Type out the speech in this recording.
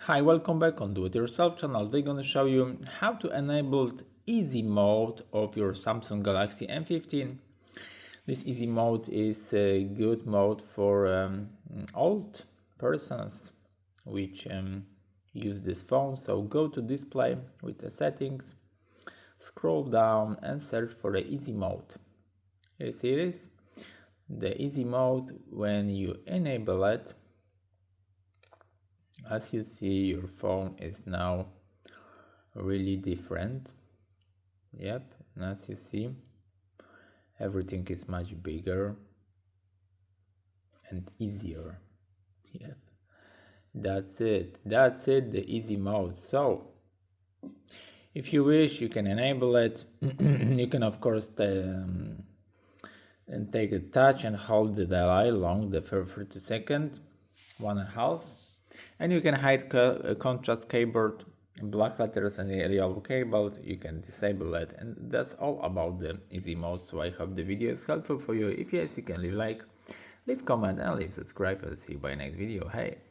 Hi, welcome back on Do It Yourself channel. Today I'm going to show you how to enable easy mode of your Samsung Galaxy M15. This easy mode is a good mode for old persons which use this phone. So go to display with the settings, scroll down and search for the easy mode. Here it is. The easy mode, when you enable it, as you see, your phone is now really different. Yep, and as you see, everything is much bigger and easier. Yep, that's it, the easy mode. So if you wish, you can enable it. You can of course and take a touch and hold the dial along the 30 seconds, 1.5, and you can hide contrast keyboard, black letters and yellow cable. You can disable it, and that's all about the easy mode. So I hope the video is helpful for you. If yes, you can leave like, leave comment and leave subscribe. I'll see you by next video. Hey.